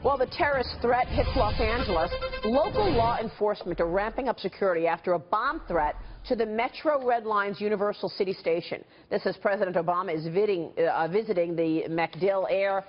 Well, the terrorist threat hits Los Angeles. Local law enforcement are ramping up security after a bomb threat to the Metro Red Line's Universal City Station. This as President Obama is visiting the MacDill Air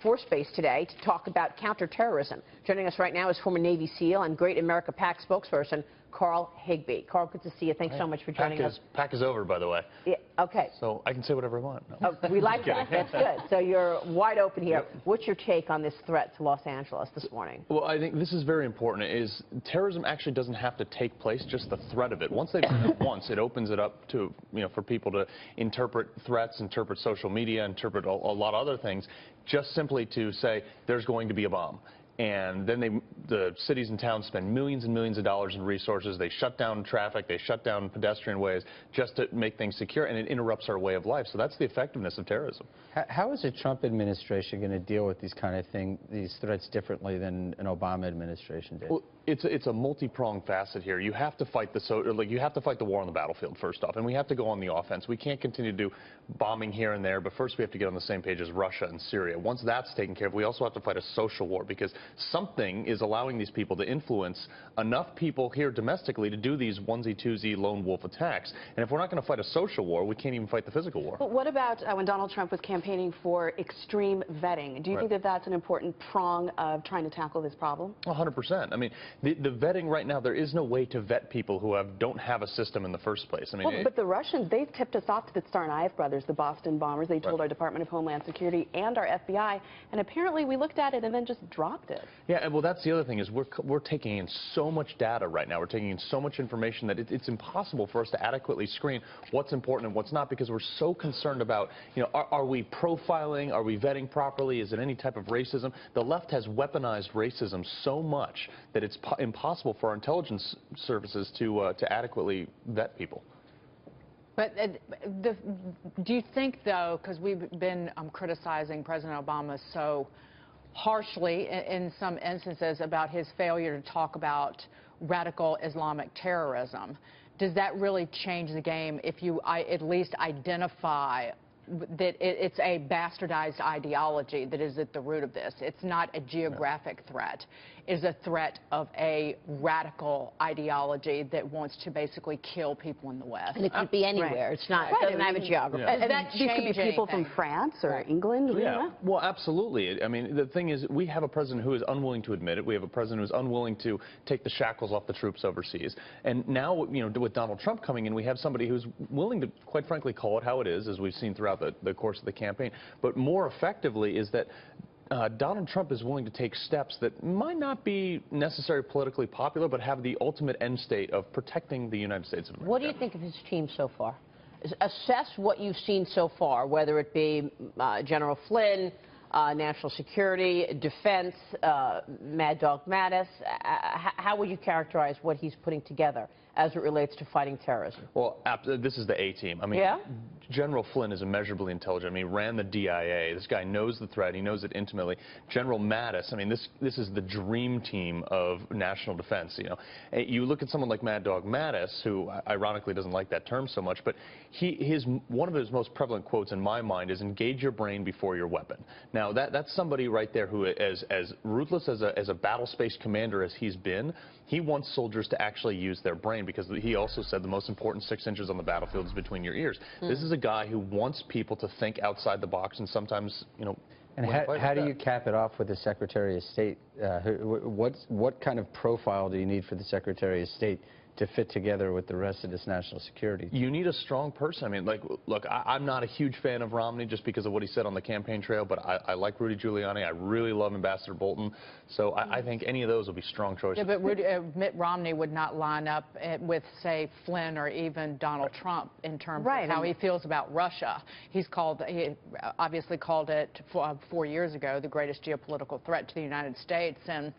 Force Base today to talk about counterterrorism. Joining us right now is former Navy SEAL and Great America PAC spokesperson Carl Higbie. Carl, good to see you. Thanks so much for joining us. PAC is over, by the way. Yeah, okay. So I can say whatever I want. No. Oh, we like that. That's good. So you're wide open here. Yep. What's your take on this threat to Los Angeles this morning? Well, I think this is very important. Is terrorism actually doesn't have to take place, just the threat of it. Once they've done it once, it opens it up to, for people to interpret threats, interpret social media, interpret a lot of other things, just simply to say there's going to be a bomb. And then the cities and towns spend millions and millions of dollars in resources. They shut down traffic. They shut down pedestrian ways just to make things secure, and it interrupts our way of life. So that's the effectiveness of terrorism. How is the Trump administration going to deal with these kind of these threats differently than an Obama administration did? Well, it's a multi-pronged facet here. You have to fight you have to fight the war on the battlefield first off, and we have to go on the offense. We can't continue to do bombing here and there, but first we have to get on the same page as Russia and Syria. Once that's taken care of, we also have to fight a social war, because something is allowing these people to influence enough people here domestically to do these onesie-twosie lone wolf attacks. And if we're not going to fight a social war, we can't even fight the physical war. But what about when Donald Trump was campaigning for extreme vetting? Do you think that that's an important prong of trying to tackle this problem? 100%. I mean, the vetting right now, there is no way to vet people who don't have a system in the first place. I mean, well, but the Russians, they've tipped us off to the Tsarnaev brothers, the Boston bombers. They told our Department of Homeland Security and our FBI, and apparently we looked at it and then just dropped it. Yeah, well, that's the other thing, is we're taking in so much data right now. We're taking in so much information that it's impossible for us to adequately screen what's important and what's not, because we're so concerned about, are we profiling? Are we vetting properly? Is it any type of racism? The left has weaponized racism so much that it's impossible for our intelligence services to adequately vet people. But do you think, though, because we've been criticizing President Obama so harshly in some instances about his failure to talk about radical Islamic terrorism, does that really change the game if you at least identify that it's a bastardized ideology that is at the root of this? It's not a geographic threat. It's a threat of a radical ideology that wants to basically kill people in the West. And it could be anywhere. It's not. It doesn't have a geography. Yeah. And these could be people from France or England. Yeah. Well, absolutely. I mean, the thing is, we have a president who is unwilling to admit it. We have a president who is unwilling to take the shackles off the troops overseas. And now, with Donald Trump coming in, we have somebody who's willing to, quite frankly, call it how it is, as we've seen throughout the course of the campaign. But more effectively is that Donald Trump is willing to take steps that might not be necessarily politically popular, but have the ultimate end state of protecting the United States of America. What do you think of his team so far? Assess what you've seen so far, whether it be General Flynn, National Security, Defense, Mad Dog Mattis. How would you characterize what he's putting together as it relates to fighting terrorism? Well, this is the A-team. I mean, General Flynn is immeasurably intelligent. I mean, he ran the DIA. This guy knows the threat. He knows it intimately. General Mattis, I mean, this is the dream team of national defense. You look at someone like Mad Dog Mattis, who ironically doesn't like that term so much, but one of his most prevalent quotes in my mind is, "Engage your brain before your weapon." Now, that's somebody right there who, as ruthless as a battle space commander as he's been, he wants soldiers to actually use their brain, because he also said the most important 6 inches on the battlefield is between your ears. This is a guy who wants people to think outside the box, and sometimes, And how do you cap it off with the Secretary of State? What kind of profile do you need for the Secretary of State to fit together with the rest of this national security? You need a strong person. I mean, look, I'm not a huge fan of Romney just because of what he said on the campaign trail, but I like Rudy Giuliani. I really love Ambassador Bolton. So I think any of those will be strong choices. Yeah, but Mitt Romney would not line up with, say, Flynn or even Donald Trump in terms of how he feels about Russia. He obviously called it 4 years ago the greatest geopolitical threat to the United States, and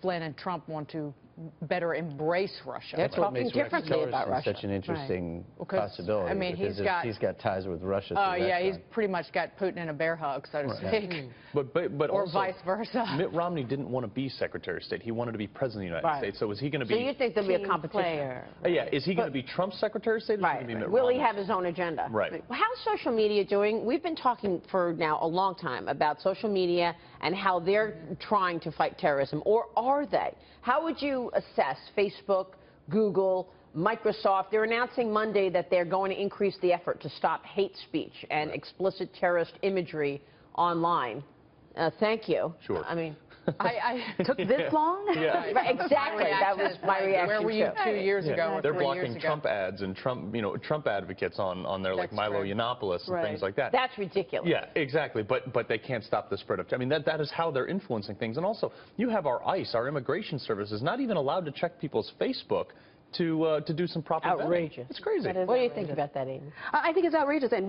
Flynn and Trump want to better embrace Russia. That's what talking makes Rex differently about Tillerson Russia. such an interesting Well, 'cause, possibility. I mean, because he's got ties with Russia. Oh, through yeah, that he's front. pretty much got Putin in a bear hug, so to speak. But Or also, vice versa. Mitt Romney didn't want to be Secretary of State. He wanted to be President of the United Right. States. So is he going to So be... you think there'll be a competition? Yeah, is he going to be Trump's Secretary of State? Or is he Right. going to be Mitt Will he Romney's? have his own agenda? Right. Well, how's social media doing? We've been talking for now a long time about social media and how they're trying to fight terrorism, or are they? How would you assess Facebook, Google, Microsoft? They're announcing Monday that they're going to increase the effort to stop hate speech and explicit terrorist imagery online. Thank you. Sure. I mean, I Took this long? Yeah. right, exactly. That was my reaction. Where were you too. 2 years ago or They're 3 years blocking ago? Trump ads and Trump advocates on there, like That's Milo true. Yiannopoulos and Right. things like that. That's ridiculous. Yeah, exactly. But they can't stop the spread of. I mean, that is how they're influencing things. And also, you have our ICE, our immigration service, is not even allowed to check people's Facebook to do some proper vetting. Outrageous. It's crazy. That is What do you outrageous. think about that, Amy? I think it's outrageous, and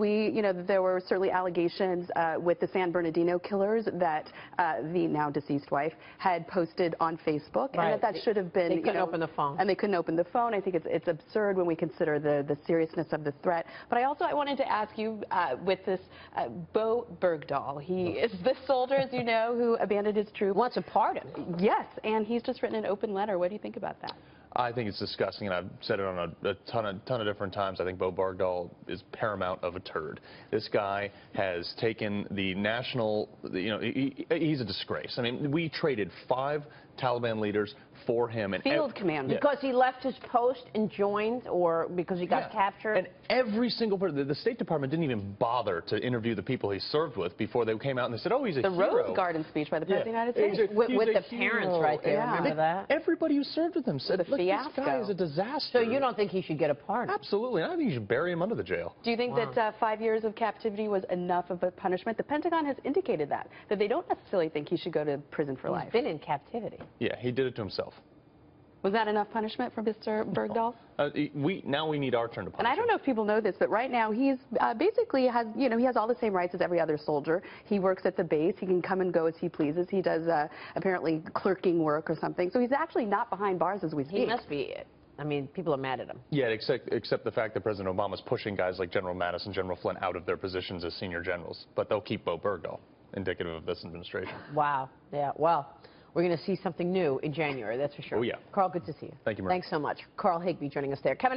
there were certainly allegations with the San Bernardino killers that the now deceased wife had posted on Facebook, Right. and that should have been. They couldn't open the phone. And they couldn't open the phone. I think it's absurd when we consider the seriousness of the threat. But I wanted to ask you with this Bo Bergdahl. He is the soldier, as you know, who abandoned his troops. Wants a pardon. Yes, and he's just written an open letter. What do you think about that? I think it's disgusting, and I've said it on a ton of different times. I think Bo Bergdahl is paramount of a turd. This guy has taken the national, he's a disgrace. I mean, we traded 5 Taliban leaders for him. And Field commander. Because he left his post and joined, or because he got captured? And every single person, the State Department didn't even bother to interview the people he served with before they came out and they said, oh, he's a The hero. Rose Garden speech by the President of the United States. with He's a the parents hero. right there, Yeah. remember that? Everybody who served with him said, The look, this guy fiasco. is a disaster. So you don't think he should get a pardon? Absolutely. I think you should bury him under the jail. Do you think that 5 years of captivity was enough of a punishment? The Pentagon has indicated that they don't necessarily think he should go to prison for He's life. been in captivity. Yeah, he did it to himself. Was that enough punishment for Mr. Bergdahl? Now we need our turn to punish And I don't know if people know this, but right now he's basically he has all the same rights as every other soldier. He works at the base. He can come and go as he pleases. He does apparently clerking work or something. So he's actually not behind bars as we speak. He must be, I mean, people are mad at him. Yeah, except the fact that President Obama's pushing guys like General Mattis and General Flynn out of their positions as senior generals. But they'll keep Bo Bergdahl, indicative of this administration. Wow. Yeah, well, we're going to see something new in January, that's for sure. Oh, yeah. Carl, good to see you. Thank you, Maria. Thanks so much. Carl Higbie joining us there. Kevin